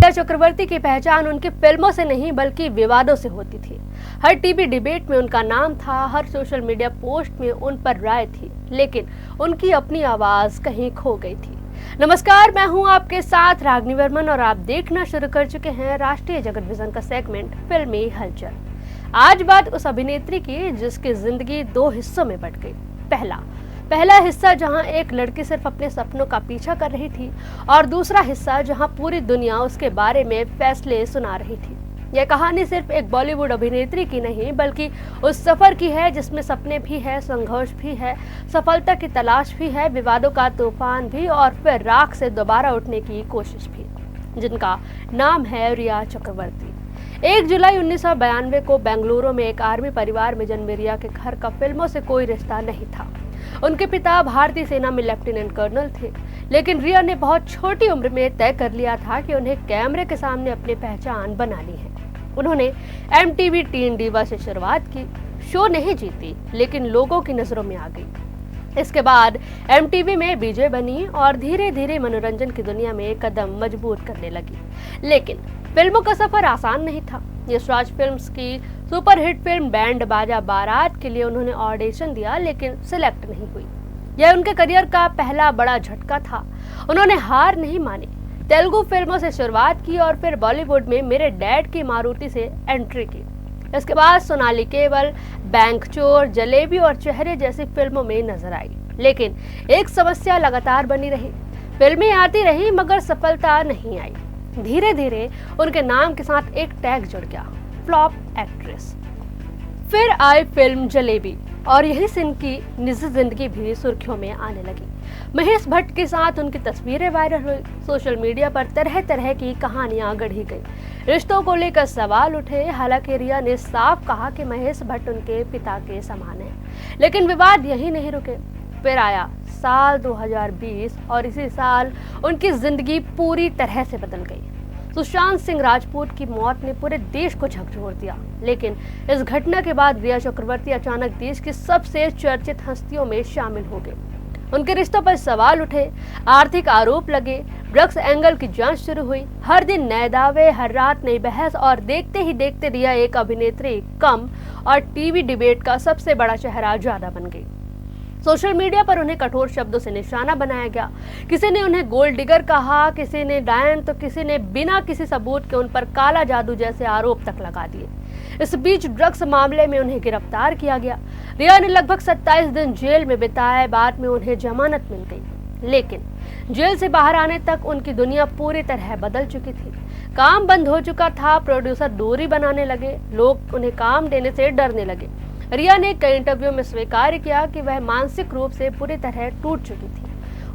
रिया चक्रवर्ती की पहचान उनकी फिल्मों से नहीं बल्कि विवादों से होती थी। हर टीवी डिबेट में उनका नाम था, हर सोशल मीडिया पोस्ट में उन पर राय थी, लेकिन उनकी अपनी आवाज कहीं खो गई थी। नमस्कार, मैं हूं आपके साथ रागनी वर्मन और आप देखना शुरू कर चुके हैं राष्ट्रीय जगत विजन का सेगमेंट फिल्मी हलचल। आज बात उस अभिनेत्री की जिसकी जिंदगी दो हिस्सों में बंट गई। पहला हिस्सा जहां एक लड़की सिर्फ अपने सपनों का पीछा कर रही थी और दूसरा हिस्सा जहां पूरी दुनिया उसके बारे में फैसले सुना रही थी। यह कहानी सिर्फ एक बॉलीवुड अभिनेत्री की नहीं बल्कि उस सफर की है जिसमें सपने भी है, संघर्ष भी है, सफलता की तलाश भी है, विवादों का तूफान भी और फिर राख से दोबारा उठने की कोशिश भी, जिनका नाम है रिया चक्रवर्ती। 1 जुलाई 1992 को बेंगलुरु में एक आर्मी परिवार में जन्मी रिया के घर का फिल्मों से कोई रिश्ता नहीं था। उनके पिता भारतीय सेना में लेफ्टिनेंट कर्नल थे, लेकिन रिया ने बहुत छोटी उम्र में तय कर लिया था कि उन्हें कैमरे के सामने अपनी पहचान बनानी है। उन्होंने MTV टीन डिवा से शुरुआत की। शो नहीं जीती, लेकिन लोगों की नजरों में आ गई। इसके बाद MTV में विजय बनी और धीरे धीरे मनोरंजन की दुनिया में कदम मजबूत करने लगी। लेकिन फिल्मों का सफर आसान नहीं था। यशराज फिल्म्स की सुपरहिट फिल्म बैंड बाजा बारात के लिए उन्होंने ऑडिशन दिया, लेकिन सिलेक्ट नहीं हुई। यह उनके करियर का पहला बड़ा झटका था। उन्होंने हार नहीं मानी, तेलुगु फिल्मों से शुरुआत की और फिर बॉलीवुड में मेरे डैड की मारुति से एंट्री की। इसके बाद सोनाली केवल, बैंक चोर, जलेबी और चेहरे जैसी फिल्मों में नजर आई। लेकिन एक समस्या लगातार बनी रही। फिल्में आती रही मगर सफलता नहीं आई। धीरे धीरे उनके नाम के साथ एक टैग जुड़ गया, फ्लॉप एक्ट्रेस। फिर आई फिल्म जलेबी और यही से इनकी निजी जिंदगी भी सुर्खियों में आने लगी। महेश भट्ट के साथ उनकी तस्वीरें वायरल हुई। सोशल मीडिया पर तरह तरह की कहानियां गढ़ी गई। रिश्तों को लेकर सवाल उठे। हालांकि रिया ने साफ कहा कि महेश भट्ट उनके पिता के समान है, लेकिन विवाद यही नहीं रुके। फिर आया साल 2020 और इसी साल उनकी जिंदगी पूरी तरह से बदल गई। सुशांत सिंह राजपूत की मौत ने पूरे देश को झकझोर दिया, लेकिन इस घटना के बाद रिया चक्रवर्ती अचानक देश की सबसे चर्चित हस्तियों में शामिल हो गए। उनके रिश्तों पर सवाल उठे, आर्थिक आरोप लगे, ड्रग्स एंगल की जांच शुरू हुई। हर दिन नए दावे, हर रात नई बहस और देखते ही देखते रिया एक अभिनेत्री कम और टीवी डिबेट का सबसे बड़ा चेहरा ज्यादा बन गई। सोशल मीडिया पर उन्हें कठोर शब्दों से निशाना बनाया गया। किसी ने उन्हें गोल्ड डिगर कहा, किसी ने डायन, तो किसी ने बिना किसी सबूत के उन पर काला जादू जैसे आरोप तक लगा दिए। इस बीच ड्रग्स मामले में उन्हें गिरफ्तार किया गया। रिया ने लगभग 27 दिन जेल में बिताए। बाद में उन्हें जमानत मिल गई, लेकिन जेल से बाहर आने तक उनकी दुनिया पूरी तरह बदल चुकी थी। काम बंद हो चुका था, प्रोड्यूसर दूरी बनाने लगे, लोग उन्हें काम देने से डरने लगे। रिया ने कई इंटरव्यू में स्वीकार किया कि वह मानसिक रूप से पूरी तरह टूट चुकी थी।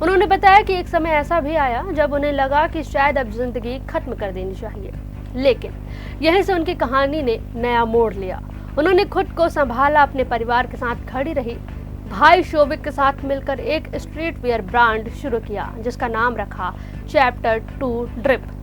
उन्होंने बताया कि एक समय ऐसा भी आया जब उन्हें लगा कि शायद अब जिंदगी खत्म कर देनी चाहिए, लेकिन यहीं से उनकी कहानी ने नया मोड़ लिया। उन्होंने खुद को संभाला, अपने परिवार के साथ खड़ी रही। भाई शोभिक के साथ मिलकर एक स्ट्रीट वेयर ब्रांड शुरू किया जिसका नाम रखा चैप्टर 2 ड्रिप।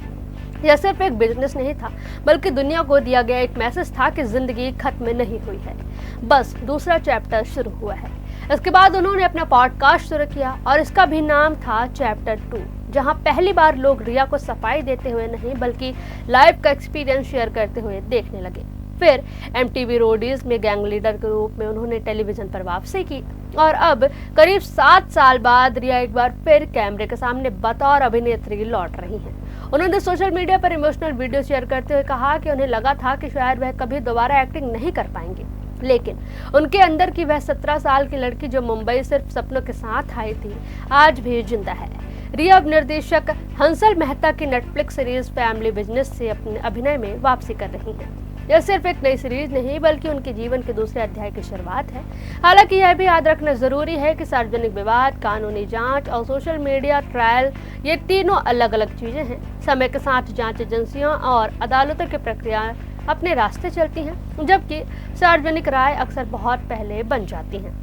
यह सिर्फ एक बिजनेस नहीं था, बल्कि दुनिया को दिया गया एक मैसेज था कि जिंदगी खत्म नहीं हुई है, बस दूसरा चैप्टर शुरू हुआ है। इसके बाद उन्होंने अपना पॉडकास्ट शुरू किया और इसका भी नाम था चैप्टर 2, जहां पहली बार लोग रिया को सफाई देते हुए नहीं बल्कि लाइफ का एक्सपीरियंस शेयर करते हुए देखने लगे। फिर MTV रोडीज में गैंग लीडर के रूप में उन्होंने टेलीविजन पर वापसी की और अब करीब 7 साल बाद रिया एक बार फिर कैमरे के सामने बतौर अभिनेत्री लौट रही हैं। उन्होंने सोशल मीडिया पर इमोशनल वीडियो शेयर करते हुए कहा कि उन्हें लगा था कि शायद वह कभी दोबारा एक्टिंग नहीं कर पाएंगे, लेकिन उनके अंदर की वह 17 साल की लड़की जो मुंबई सिर्फ सपनों के साथ आई थी, आज भी जिंदा है। रिया अब निर्देशक हंसल मेहता की नेटफ्लिक्स सीरीज फैमिली बिजनेस से अपने अभिनय में वापसी कर रही हैं। यह सिर्फ एक नई सीरीज नहीं बल्कि उनके जीवन के दूसरे अध्याय की शुरुआत है। हालांकि यह भी याद रखना जरूरी है कि सार्वजनिक विवाद, कानूनी जांच और सोशल मीडिया ट्रायल ये तीनों अलग अलग चीजें हैं। समय के साथ जांच एजेंसियां और अदालतों की प्रक्रिया अपने रास्ते चलती हैं, जबकि सार्वजनिक राय अक्सर बहुत पहले बन जाती हैं।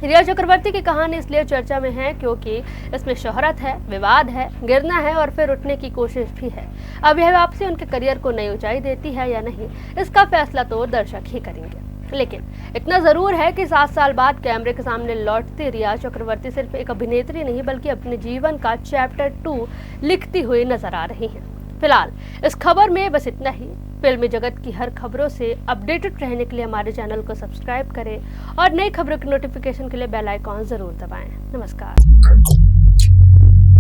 रिया चक्रवर्ती की कहानी इसलिए चर्चा में है क्योंकि इसमें शोहरत है, विवाद है, गिरना है और फिर उठने की कोशिश भी है। अब यह वापसी उनके करियर को नई ऊंचाई देती है या नहीं, इसका फैसला तो दर्शक ही करेंगे। लेकिन इतना जरूर है कि 7 साल बाद कैमरे के सामने लौटती रिया चक्रवर्ती सिर्फ एक अभिनेत्री नहीं बल्कि अपने जीवन का चैप्टर 2 लिखती हुई नजर आ रही हैं। फिलहाल इस खबर में बस इतना ही। फिल्मी जगत की हर खबरों से अपडेटेड रहने के लिए हमारे चैनल को सब्सक्राइब करें और नई खबरों की नोटिफिकेशन के लिए बेल आइकॉन जरूर दबाएं। नमस्कार।